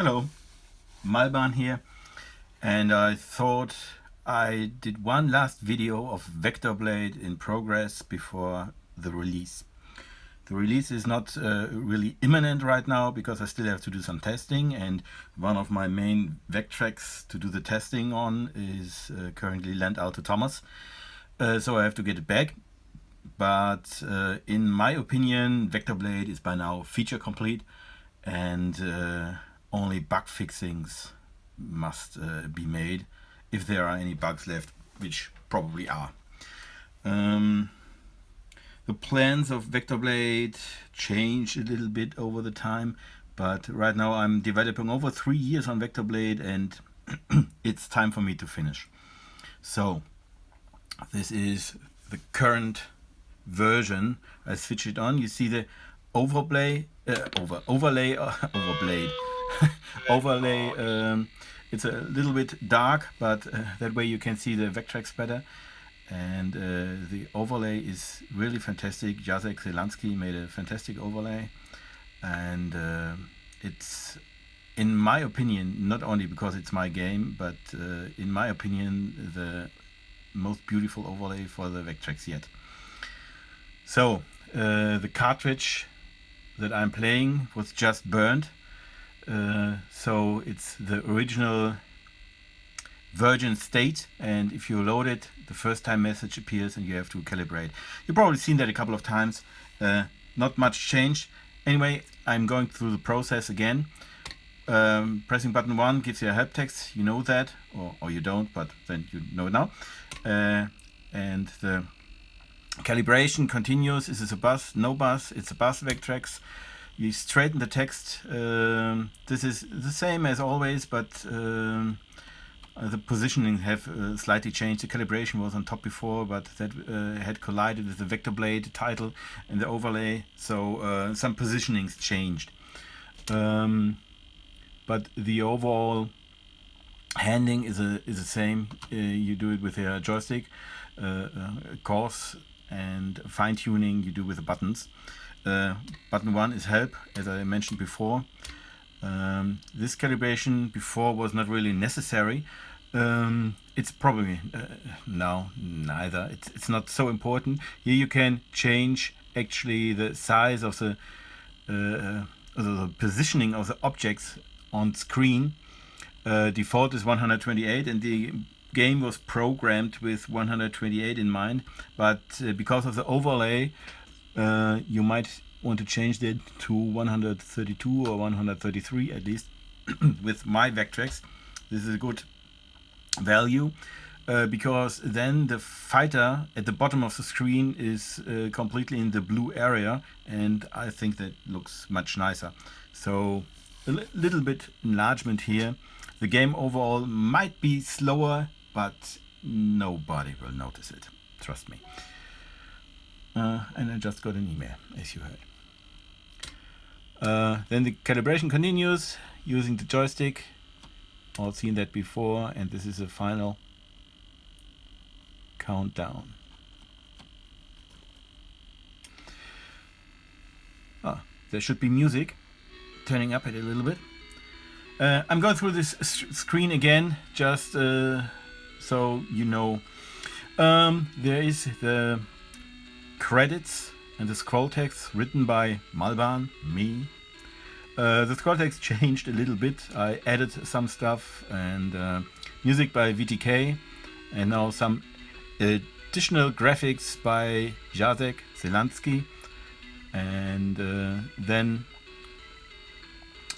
Hello, Malban here, and I thought I did one last video of Vectorblade in progress before the release. The release is not really imminent right now because I still have to do some testing, and one of my main Vectrex to do the testing on is currently lent out to Thomas, so I have to get it back. But in my opinion, Vectorblade is by now feature complete, and only bug fixings must be made if there are any bugs left, which probably are. The plans of Vectorblade changed a little bit over the time, but right now I'm developing over 3 years on Vectorblade, and it's time for me to finish. So this is the current version. I switch it on. You see the overlay. It's a little bit dark, but that way you can see the Vectrex better. And the overlay is really fantastic. Jacek Zelansky made a fantastic overlay, and it's, in my opinion, not only because it's my game, but in my opinion, the most beautiful overlay for the Vectrex yet. So the cartridge that I'm playing was just burned, so it's the original virgin state, and if you load it, the first time message appears and you have to calibrate. You've probably seen that a couple of times. Not much changed. Anyway, I'm going through the process again. Pressing button 1 gives you a help text, you know that, or you don't, but then you know it now. And the calibration continues. Is this a bus? No bus. It's a bus Vectrex. You straighten the text. This is the same as always, but the positioning have slightly changed. The calibration was on top before, but that had collided with the Vectorblade title and the overlay, so some positionings changed. But the overall handling is the same. You do it with a joystick. Coarse and fine-tuning you do with the buttons. Button 1 is help, as I mentioned before. This calibration before was not really necessary. It's probably now neither. It's not so important. Here you can change actually the size of the positioning of the objects on screen. Default is 128, and the game was programmed with 128 in mind, but because of the overlay, you might want to change that to 132 or 133 at least. With my Vectrex, this is a good value, because then the fighter at the bottom of the screen is completely in the blue area, and I think that looks much nicer. So a little bit enlargement here. The game overall might be slower, but nobody will notice it, trust me. And I just got an email, as you heard. Then the calibration continues using the joystick. All seen that before, and this is a final countdown. There should be music. Turning up it a little bit. I'm going through this screen again, just so you know. There is the credits and the scroll text written by Malban, me. The scroll text changed a little bit. I added some stuff, and music by VTK, and now some additional graphics by Jacek Zelansky, and then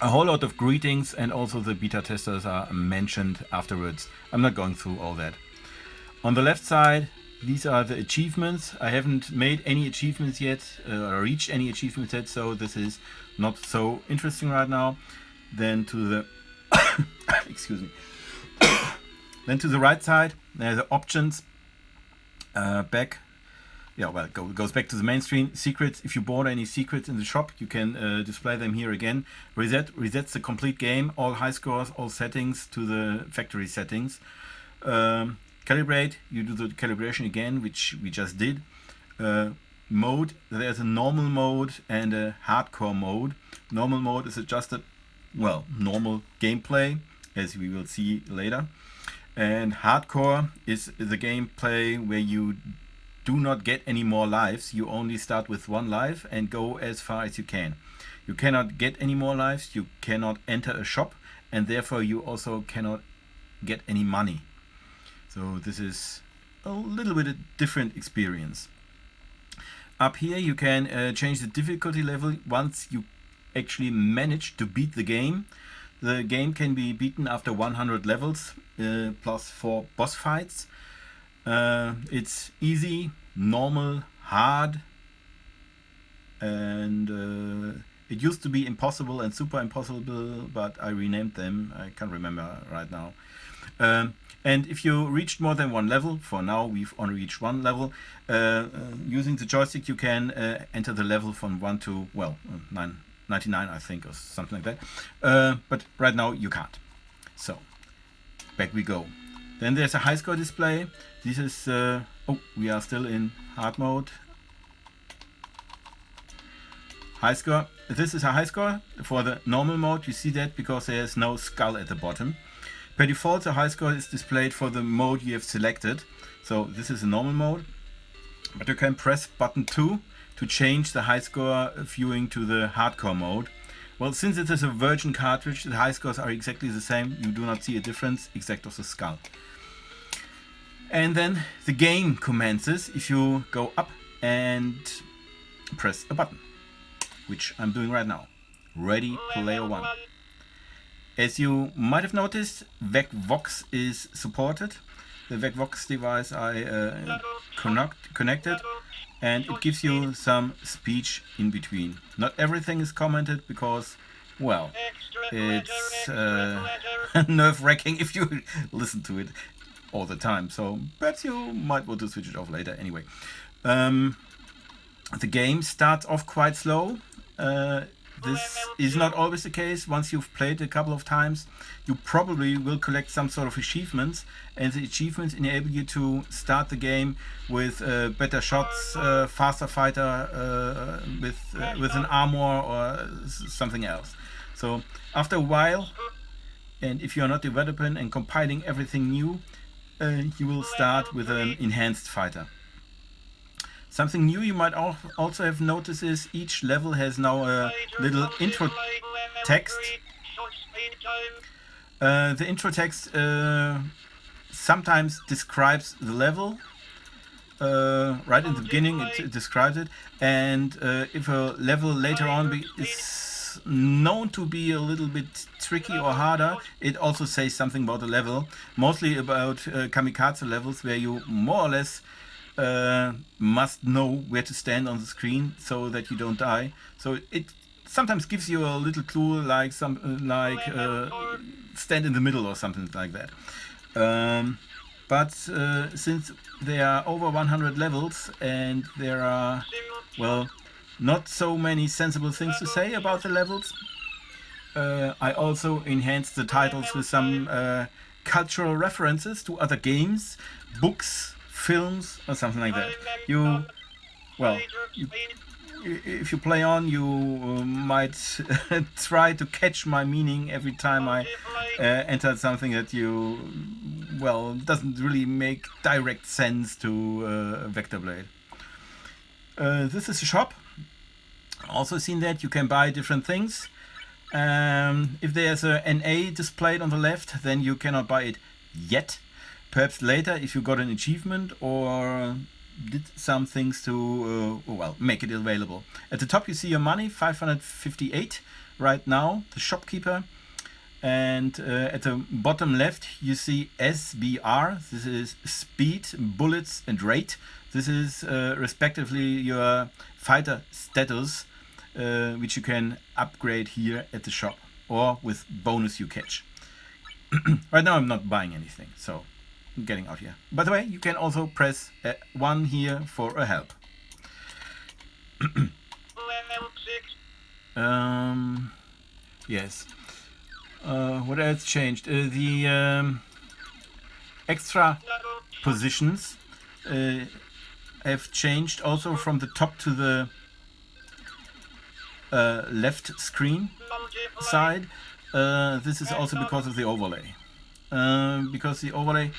a whole lot of greetings, and also the beta testers are mentioned afterwards. I'm not going through all that. On the left side, these are the achievements. I haven't made any achievements yet, or reached any achievements yet, so this is not so interesting right now. Then to the excuse me. Then to the right side, there are the options. Back. Yeah, well, it goes back to the main screen. Secrets. If you bought any secrets in the shop, you can display them here again. Resets the complete game. All high scores, all settings to the factory settings. Calibrate. You do the calibration again, which we just did. Mode. There's a normal mode and a hardcore mode. Normal mode is adjusted well, normal gameplay, as we will see later. And hardcore is the gameplay where you do not get any more lives. You only start with 1 life and go as far as you can. You cannot get any more lives, you cannot enter a shop, and therefore you also cannot get any money. So this is a little bit a different experience. Up here you can change the difficulty level once you actually manage to beat the game. The game can be beaten after 100 levels plus 4 boss fights. It's easy, normal, hard, and it used to be impossible and super impossible, but I renamed them. I can't remember right now. And if you reached more than 1 level, for now we've only reached 1 level, using the joystick you can enter the level from 1 to, well, 99 I think, or something like that. But right now you can't. So back we go. Then there's a high score display. This is, oh, we are still in hard mode. High score. This is a high score. For the normal mode you see that because there's no skull at the bottom. By default the high score is displayed for the mode you have selected. So this is a normal mode. But you can press button 2 to change the high score viewing to the hardcore mode. Well, since it is a virgin cartridge, the high scores are exactly the same. You do not see a difference except of the skull. And then the game commences if you go up and press a button, which I'm doing right now. Ready Player 1. As you might have noticed, Vectrex is supported. The Vectrex device I connected, and it gives you some speech in between. Not everything is commented because, well, it's nerve-wracking if you listen to it all the time. So perhaps you might want to switch it off later. Anyway, the game starts off quite slow. This is not always the case. Once you've played a couple of times, you probably will collect some sort of achievements, and the achievements enable you to start the game with better shots, faster fighter, with an armor or something else. So after a while, and if you're not developing and compiling everything new, you will start with an enhanced fighter. Something new you might also have noticed is each level has now a little intro text. The intro text sometimes describes the level. Right in the beginning it describes it, and if a level later on is known to be a little bit tricky or harder, it also says something about the level, mostly about kamikaze levels where you more or less must know where to stand on the screen so that you don't die. So it sometimes gives you a little clue, like stand in the middle or something like that. But since there are over 100 levels and there are, well, not so many sensible things to say about the levels, I also enhanced the titles with some cultural references to other games, books, films, or something like that. If you play on, you might try to catch my meaning every time I enter something that doesn't really make direct sense to Vectorblade. This is a shop. Also seen that you can buy different things. If there's a NA displayed on the left, then you cannot buy it yet. Perhaps later, if you got an achievement or did some things to make it available. At the top you see your money, 558 right now, the shopkeeper. And at the bottom left you see SBR. This is speed, bullets and rate. This is respectively your fighter status, which you can upgrade here at the shop or with bonus you catch. Right now I'm not buying anything, so I'm getting out here. By the way, you can also press 1 here for a help. Yes. What else changed? The extra positions have changed also from the top to the left screen side. this is also because of the overlay. Because the overlay...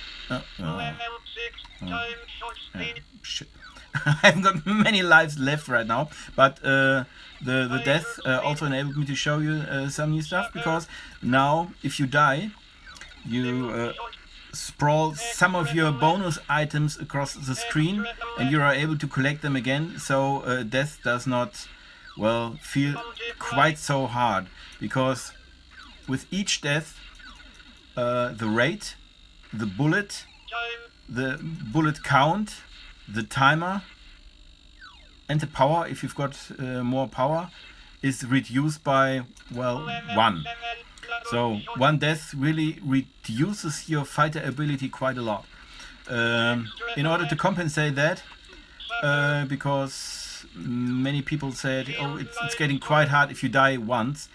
shit. I haven't got many lives left right now, but the death also enabled me to show you some new stuff, because now if you die, you sprawl some of your bonus items across the screen and you are able to collect them again, so death does not, well, feel quite so hard, because with each death the rate, the bullet count, the timer and the power, if you've got more power, is reduced by, well, 1. So one death really reduces your fighter ability quite a lot. In order to compensate that, because many people said, oh, it's getting quite hard if you die once,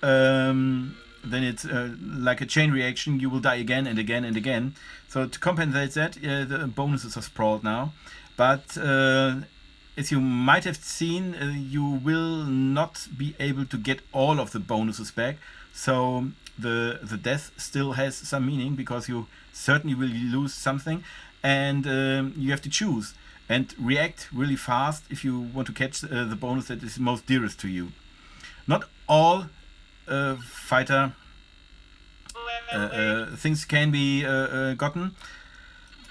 then it's like a chain reaction, you will die again and again and again. So to compensate that, the bonuses are sprawled now. But as you might have seen, you will not be able to get all of the bonuses back. So the death still has some meaning, because you certainly will lose something, and you have to choose and react really fast if you want to catch the bonus that is most dearest to you. Not all fighter things can be gotten.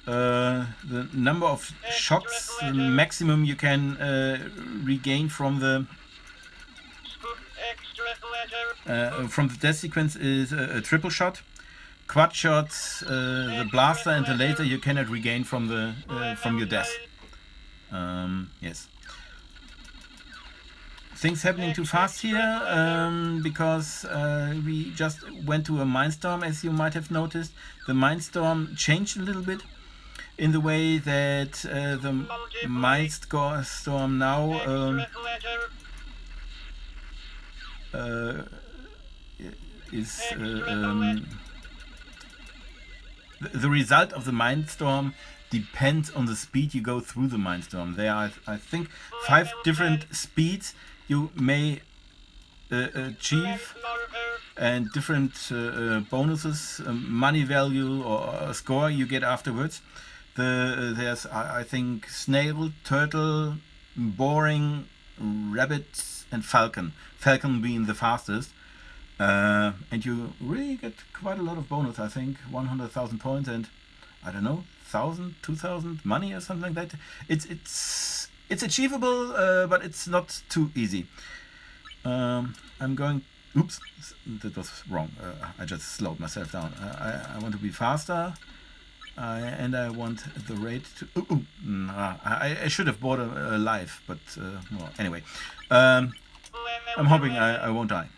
The number of shots, the maximum you can regain from the death sequence is a triple shot. Quad shots, the blaster and the laser you cannot regain from your death. Yes. Things happening too fast here, because we just went to a Mindstorm, as you might have noticed. The Mindstorm changed a little bit in the way that the Mindstorm now is the result of the Mindstorm depends on the speed you go through the Mindstorm. There are, I think, 5 different speeds you may achieve, and different bonuses, money value or score you get afterwards. There's, I think, snail, turtle, boring, rabbit and falcon. Falcon being the fastest. And you really get quite a lot of bonus, I think 100,000 points and, I don't know, 1,000, 2,000 money or something like that. It's achievable, but it's not too easy. I'm going... Oops, that was wrong. I just slowed myself down. I want to be faster, and I want the rate to... I should have bought a life, but well, anyway. I'm hoping I won't die.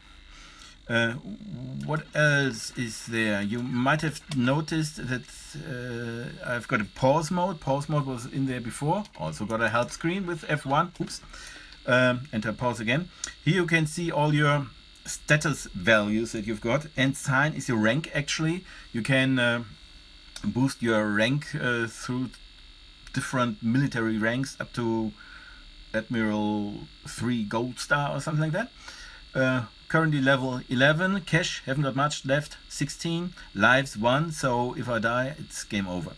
What else is there? You might have noticed that I've got a pause mode. Pause mode was in there before. Also got a help screen with F1. Oops. Enter pause again. Here you can see all your status values that you've got. Ensign is your rank, actually. You can boost your rank through different military ranks up to Admiral 3 Gold Star or something like that. Currently level 11, cash, haven't got much left, 16, lives 1, so if I die, it's game over.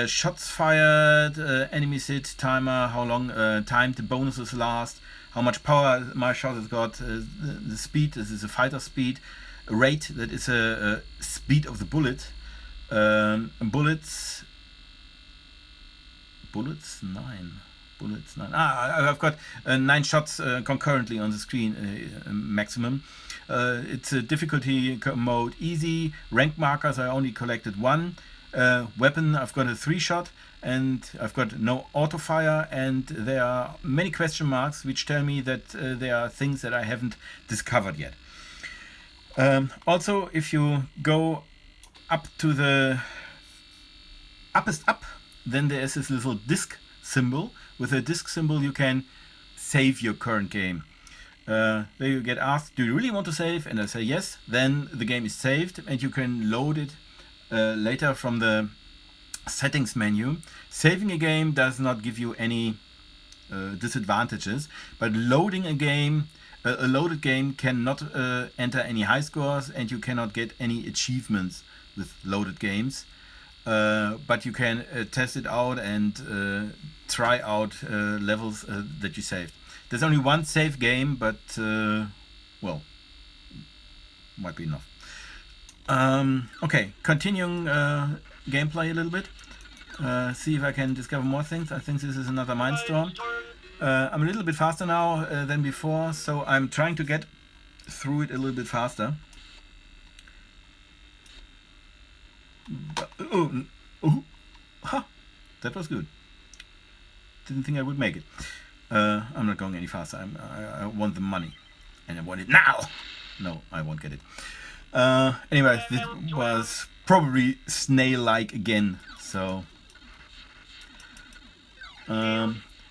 Shots fired, enemies hit, timer, how long time the bonuses last, how much power my shot has got, the speed, this is a fighter speed, rate, that is a speed of the bullet, bullets 9. Bullets 9. I've got 9 shots concurrently on the screen, maximum. It's a difficulty mode easy. Rank markers, I only collected 1. Weapon, I've got a 3 shot, and I've got no auto fire, and there are many question marks which tell me that there are things that I haven't discovered yet. Also, if you go up to the uppest up, then there is this little disc symbol. With a disc symbol you can save your current game. There you get asked, do you really want to save? And I say yes. Then the game is saved and you can load it later from the settings menu. Saving a game does not give you any disadvantages, but loading a game A loaded game cannot enter any high scores, and you cannot get any achievements with loaded games. But you can test it out and try out levels that you saved. There's only one save game, but well, might be enough. Okay, continuing gameplay a little bit. See if I can discover more things. I think this is another Mindstorm. I'm a little bit faster now than before, so I'm trying to get through it a little bit faster. Ha! That was good. Didn't think I would make it. I'm not going any faster. I want the money, and I want it now. No, I won't get it. Anyway, this was probably snail-like again. So,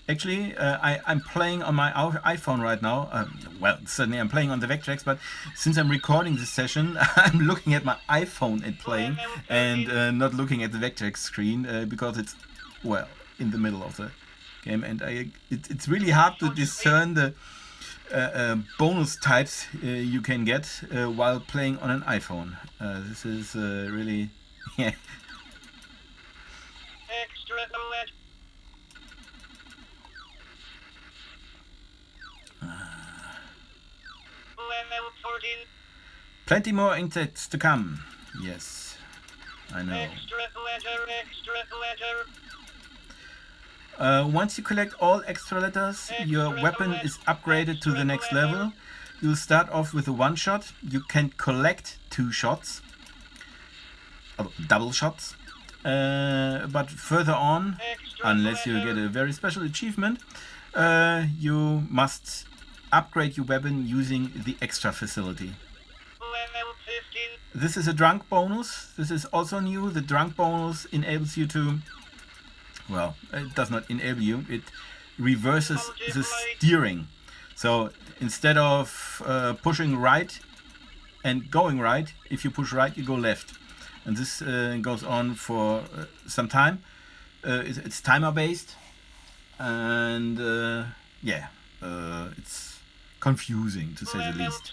actually, I'm playing on my iPhone right now. Well, certainly I'm playing on the Vectrex, but since I'm recording this session, I'm looking at my iPhone and playing, and not looking at the Vectrex screen because it's, well, in the middle of the game, and it's really hard to discern the bonus types you can get while playing on an iPhone. This is really, yeah. Plenty more insects to come. Yes, I know. Once you collect all extra letters, your weapon is upgraded to the next level. You'll start off with a one shot. You can collect 2 shots, double shots. But further on, unless you get a very special achievement, you must upgrade your weapon using the extra facility. This is a drunk bonus. This is also new. The drunk bonus enables you to, well, it does not enable you, it reverses the steering. So instead of pushing right and going right, if you push right, you go left. And this goes on for some time. It's timer based, and yeah, it's confusing to say the least.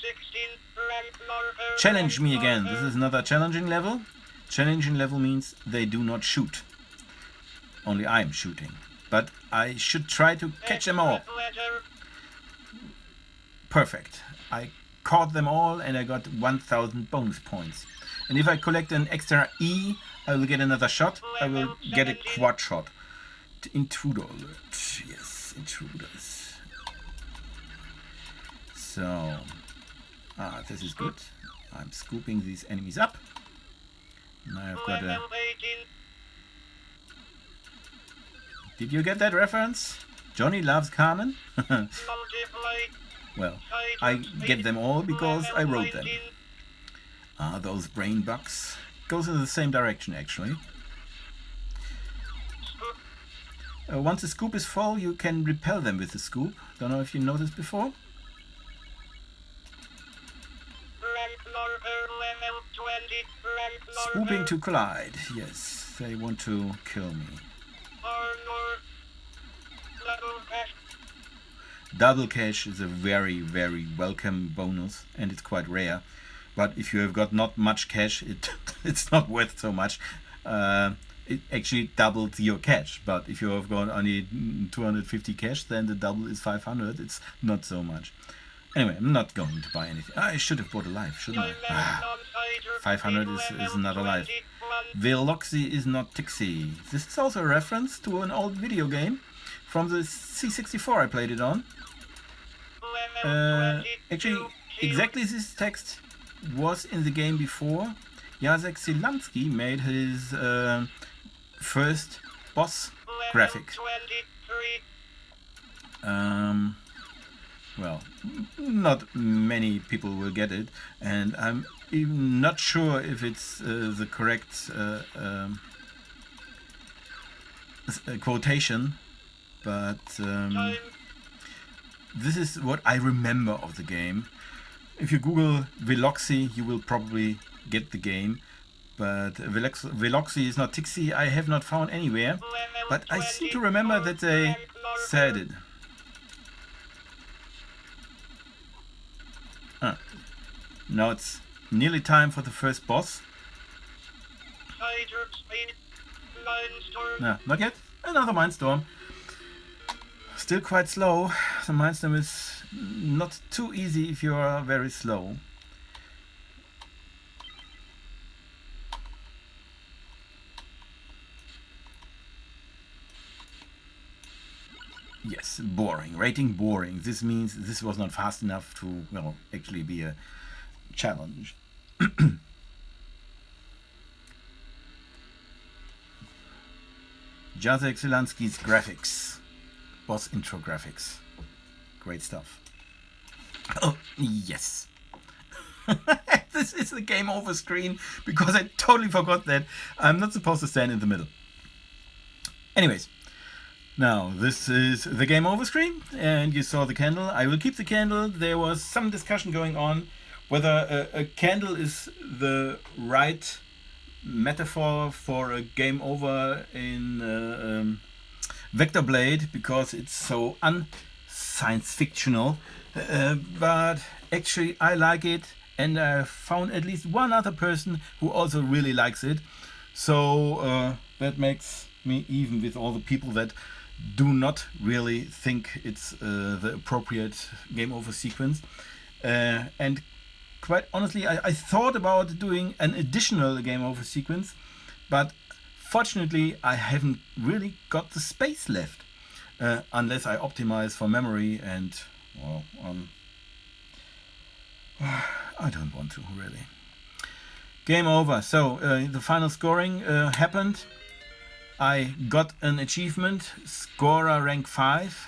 Challenge me again. This is another challenging level. Challenging level means they do not shoot. Only I'm shooting. But I should try to catch them all. Perfect. I caught them all and I got 1000 bonus points. And if I collect an extra E, I will get another shot. I will get a quad shot. Intruder alert. Yes, intruders. So, this is good. I'm scooping these enemies up. Now I've got a... Did you get that reference? Johnny loves Carmen? Well, I get them all because I wrote them. Those brain bugs. Goes in the same direction actually. Once the scoop is full, you can repel them with the scoop. Don't know if you noticed before. Swooping to collide. Yes, they want to kill me. Double cash is a very, very welcome bonus, and it's quite rare. But if you have got not much cash, it's not worth so much. It actually doubles your cash. But if you have got only 250 cash, then the double is 500. It's not so much. Anyway, I'm not going to buy anything. I should have bought a life, shouldn't I? 500 is not a life. Veloxy is not Tixie. This is also a reference to an old video game from the C64 I played it on. Actually, exactly this text was in the game before. Jacek Silansky made his first boss graphic. Well, not many people will get it, and I'm even not sure if it's the correct quotation, but this is what I remember of the game. If you Google Veloxy, you will probably get the game, but Veloxy is not Tixie. I have not found anywhere, but I seem to remember that they said it. Now it's nearly time for the first boss. No, not yet. Another Mindstorm. Still quite slow. The Mindstorm is not too easy if you are very slow. Yes, boring. Rating boring. This means this was not fast enough to, well, actually be a challenge. Jacek Zelansky's graphics. Boss intro graphics. Great stuff. Oh, yes. This is the game over screen because I totally forgot that I'm not supposed to stand in the middle. Anyways, now this is the game over screen and you saw the candle. I will keep the candle. There was some discussion going on whether a candle is the right metaphor for a game over in Vectorblade because it's so un-science fictional, but actually I like it, and I found at least one other person who also really likes it, so that makes me even with all the people that do not really think it's the appropriate game over sequence. And quite honestly, I thought about doing an additional game over sequence, but fortunately I haven't really got the space left, unless I optimize for memory, and well, I don't want to really. Game over. So the final scoring happened. I got an achievement, scorer rank 5.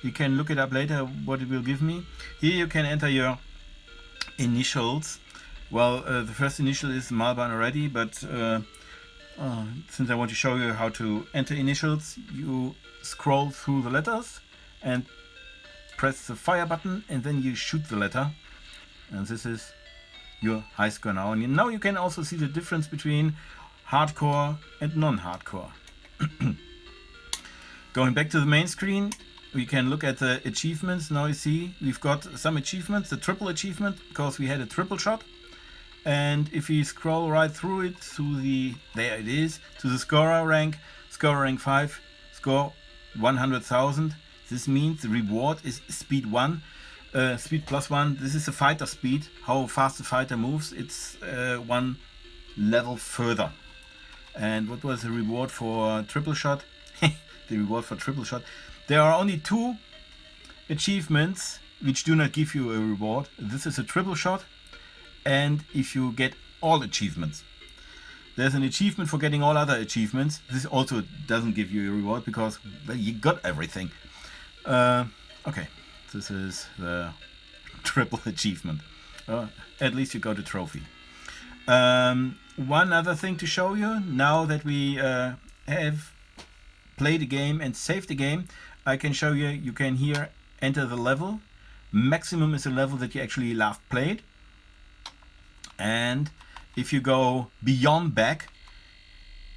You can look it up later what it will give me. Here you can enter your initials. Well, the first initial is Malban already, but since I want to show you how to enter initials, you scroll through the letters and press the fire button, and then you shoot the letter, and this is your high score now. And now you can also see the difference between hardcore and non-hardcore. Going back to the main screen, we can look at the achievements. Now you see we've got some achievements, the triple achievement, because we had a triple shot. And if we scroll right through it to the, there it is, to the scorer rank 5, score 100,000. This means the reward is speed 1, speed +1. This is the fighter speed, how fast the fighter moves. It's one level further. And what was the reward for triple shot? The reward for triple shot. There are only 2 achievements which do not give you a reward. This is a triple shot, and if you get all achievements. There's an achievement for getting all other achievements. This also doesn't give you a reward because, well, you got everything. Okay, this is the triple achievement. At least you got a trophy. One other thing to show you, now that we have played the game and saved the game, I can show you, you can here enter the level. Maximum is the level that you actually last played. And if you go beyond back,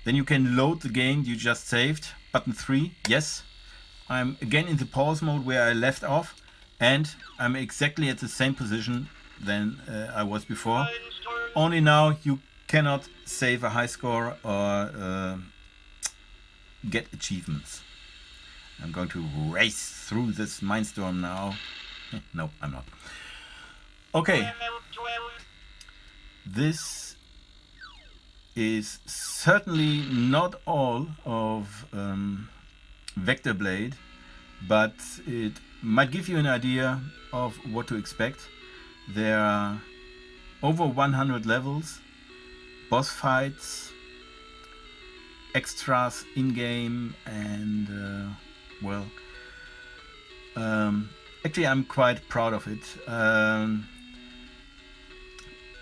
then you can load the game you just saved. Button 3, yes. I'm again in the pause mode where I left off, and I'm exactly at the same position than I was before. Only now you cannot save a high score or get achievements. I'm going to race through this Mindstorm now. No, I'm not. Okay. This is certainly not all of Vectorblade, but it might give you an idea of what to expect. There are over 100 levels, boss fights, extras in-game, and well, actually I'm quite proud of it.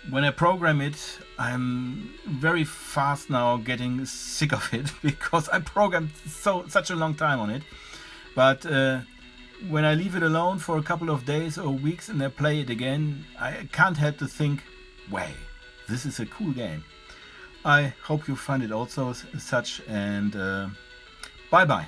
When I program it, I'm very fast now getting sick of it because I programmed such a long time on it. But when I leave it alone for a couple of days or weeks and I play it again, I can't help to think, wow, this is a cool game. I hope you find it also such, and bye bye.